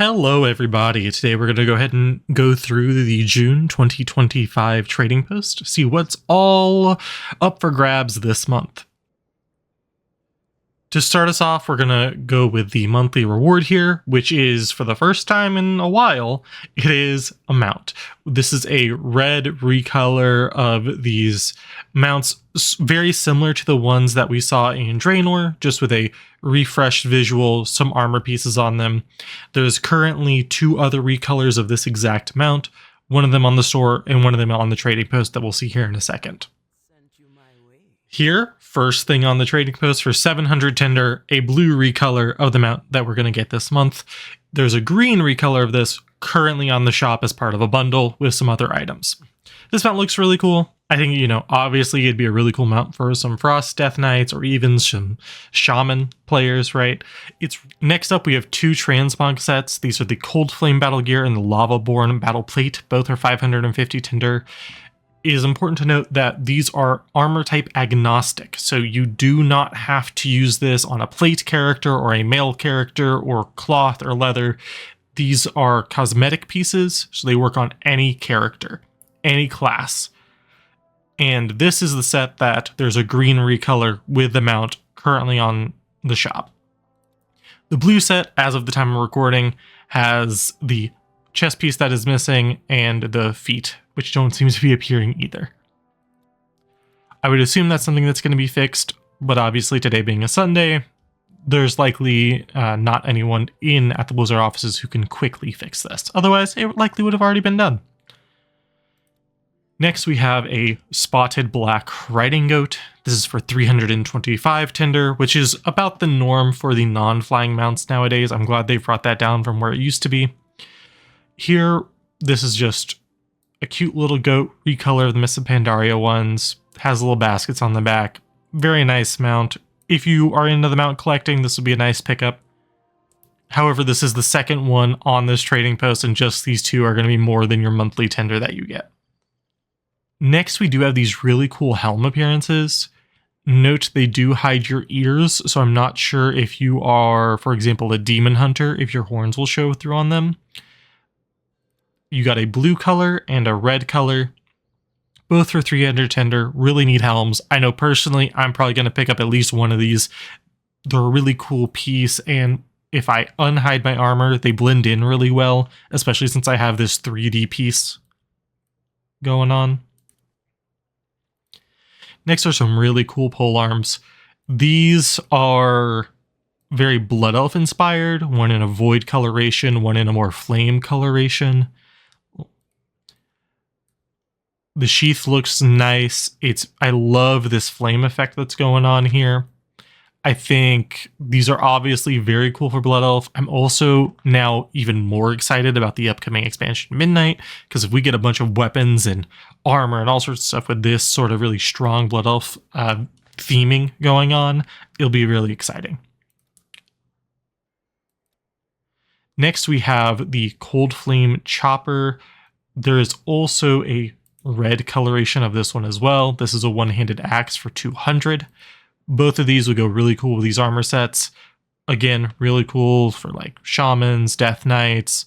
Hello, everybody. Today we're going to go ahead and go through the June 2025 trading post, see what's all up for grabs this month. To start us off, we're going to go with the monthly reward here, which is, for the first time in a while, it is a mount. This is a red recolor of these mounts, very similar to the ones that we saw in Draenor, just with a refreshed visual, some armor pieces on them. There's currently two other recolors of this exact mount, one of them on the store and one of them on the trading post that we'll see here in a second. Here, first thing on the trading post for 700 Tinder, a blue recolor of the mount that we're going to get this month. There's a green recolor of this currently on the shop as part of a bundle with some other items. This mount looks really cool. I think, obviously it'd be a really cool mount for some Frost Death Knights or even some Shaman players, right? Next up, we have two transmog sets. These are the Cold Flame Battle Gear and the Lavaborn Battle Plate. Both are 550 Tinder. It is important to note that these are armor type agnostic, so you do not have to use this on a plate character or a mail character or cloth or leather. These are cosmetic pieces, so they work on any character, any class. And this is the set that there's a green recolor with the mount currently on the shop. The blue set, as of the time of recording, has the chest piece that is missing and the feet, which don't seem to be appearing either. I would assume that's something that's going to be fixed, but obviously today being a Sunday, there's likely not anyone in at the Blizzard offices who can quickly fix this. Otherwise, it likely would have already been done. Next, we have a spotted black riding goat. This is for 325 Tinder, which is about the norm for the non-flying mounts nowadays. I'm glad they brought that down from where it used to be. Here, this is just a cute little goat recolor of the Mists of Pandaria ones. Has little baskets on the back. Very nice mount. If you are into the mount collecting, this would be a nice pickup. However, this is the second one on this trading post, and just these two are going to be more than your monthly tender that you get. Next, we do have these really cool helm appearances. Note they do hide your ears, so I'm not sure if you are, for example, a demon hunter, if your horns will show through on them. You got a blue color and a red color, both for 300 Tinder. Really neat helms. I know personally, I'm probably going to pick up at least one of these. They're a really cool piece, and if I unhide my armor, they blend in really well, especially since I have this 3D piece going on. Next are some really cool pole arms. These are very Blood Elf inspired, one in a void coloration, one in a more flame coloration. The sheath looks nice. I love this flame effect that's going on here. I think these are obviously very cool for Blood Elf. I'm also now even more excited about the upcoming expansion Midnight, because if we get a bunch of weapons and armor and all sorts of stuff with this sort of really strong Blood Elf theming going on, it'll be really exciting. Next, we have the Cold Flame Chopper. There is also a red coloration of this one as well. This is a one-handed axe for 200. Both of these would go really cool with these armor sets. Again, really cool for like shamans, death knights,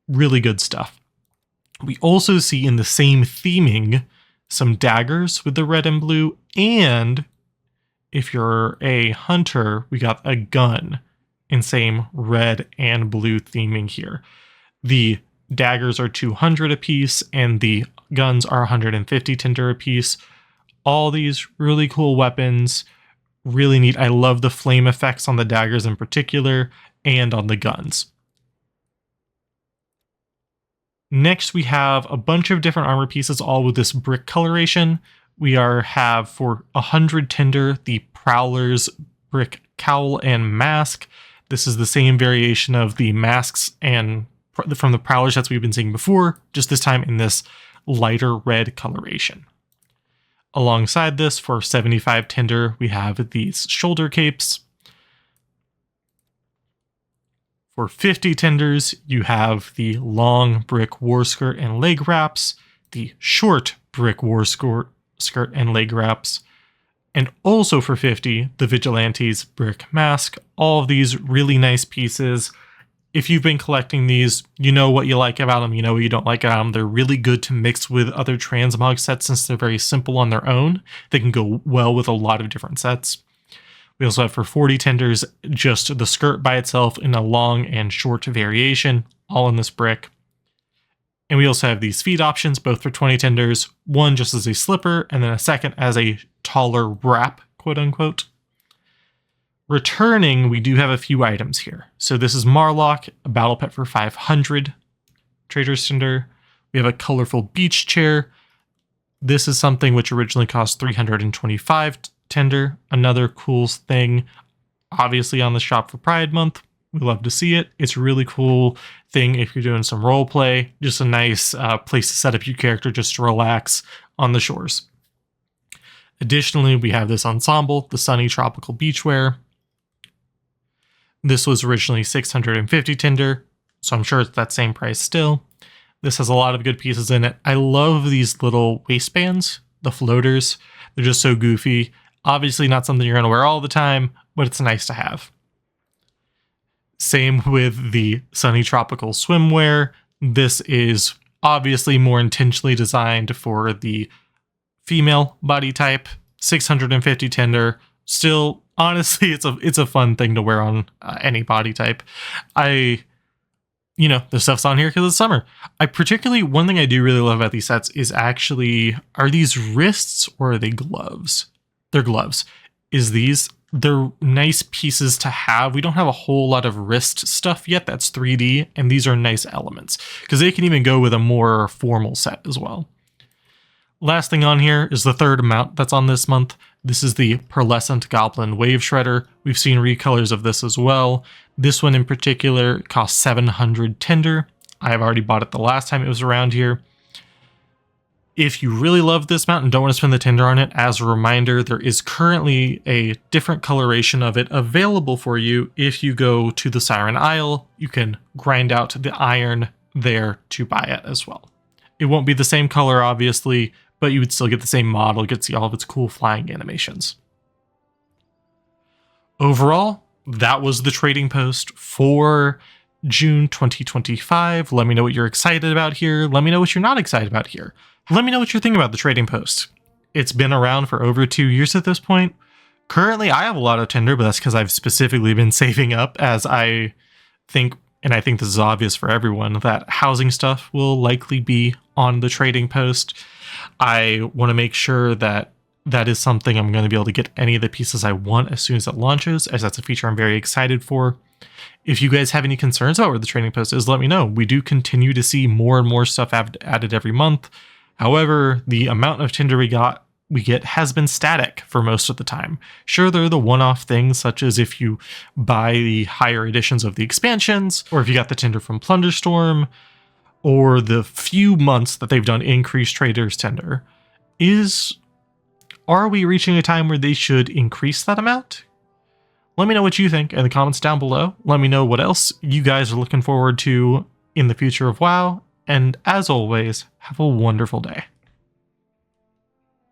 really good stuff. We also see in the same theming some daggers with the red and blue, and if you're a hunter, we got a gun in same red and blue theming here. The daggers are 200 apiece, and the guns are 150 Tinder apiece. All these really cool weapons, really neat. I love the flame effects on the daggers in particular, and on the guns. Next, we have a bunch of different armor pieces, all with this brick coloration. We have for 100 Tinder, the Prowler's brick cowl and mask. This is the same variation of the masks and from the Prowler sets we've been seeing before, just this time in this lighter red coloration. Alongside this, for 75 Tinder, we have these shoulder capes. For 50 Tinders, you have the long brick war skirt and leg wraps, the short brick war skirt and leg wraps, and also for 50, the Vigilante's brick mask. All of these really nice pieces. If you've been collecting these, you know what you like about them, you know what you don't like about them. They're really good to mix with other transmog sets since they're very simple on their own. They can go well with a lot of different sets. We also have for 40 tenders, just the skirt by itself in a long and short variation, all in this brick. And we also have these feet options, both for 20 tenders, one just as a slipper, and then a second as a taller wrap, quote unquote. Returning, we do have a few items here. So this is Marlock, a battle pet for 500. Trader's Tinder. We have a colorful beach chair. This is something which originally cost 325 tender. Another cool thing, obviously on the shop for Pride Month. We love to see it. It's a really cool thing if you're doing some role play. Just a nice place to set up your character just to relax on the shores. Additionally, we have this ensemble, the Sunny Tropical Beachwear. This was originally 650 tender, so I'm sure it's that same price still. This has a lot of good pieces in it. I love these little waistbands, the floaters. They're just so goofy. Obviously not something you're going to wear all the time, but it's nice to have. Same with the Sunny Tropical Swimwear. This is obviously more intentionally designed for the female body type. 650 tender. Still, honestly, it's a fun thing to wear on any body type. The stuff's on here because it's summer. One thing I do really love about these sets is actually, are these wrists or are they gloves? They're gloves. They're nice pieces to have. We don't have a whole lot of wrist stuff yet that's 3D, and these are nice elements because they can even go with a more formal set as well. Last thing on here is the third mount that's on this month. This is the Pearlescent Goblin Wave Shredder. We've seen recolors of this as well. This one in particular costs 700 tender. I have already bought it the last time it was around here. If you really love this mount and don't want to spend the tender on it, as a reminder, there is currently a different coloration of it available for you. If you go to the Siren Isle, you can grind out the iron there to buy it as well. It won't be the same color, obviously, but you would still get the same model, get to see all of its cool flying animations. Overall, that was the trading post for June 2025. Let me know what you're excited about here. Let me know what you're not excited about here. Let me know what you're thinking about the trading post. It's been around for over 2 years at this point. Currently, I have a lot of tender, but that's because I've specifically been saving up, as I think, and I think this is obvious for everyone, that housing stuff will likely be on the trading post. I want to make sure that that is something I'm going to be able to get any of the pieces I want as soon as it launches, as that's a feature I'm very excited for. If you guys have any concerns about where the trading post is, let me know. We do continue to see more and more stuff added every month. However, the amount of tender we get has been static for most of the time. Sure, there are the one-off things, such as if you buy the higher editions of the expansions, or if you got the tender from Plunderstorm, or the few months that they've done increased traders tender. Are we reaching a time where they should increase that amount? Let me know what you think in the comments down below. Let me know what else you guys are looking forward to in the future of WoW. And as always, have a wonderful day.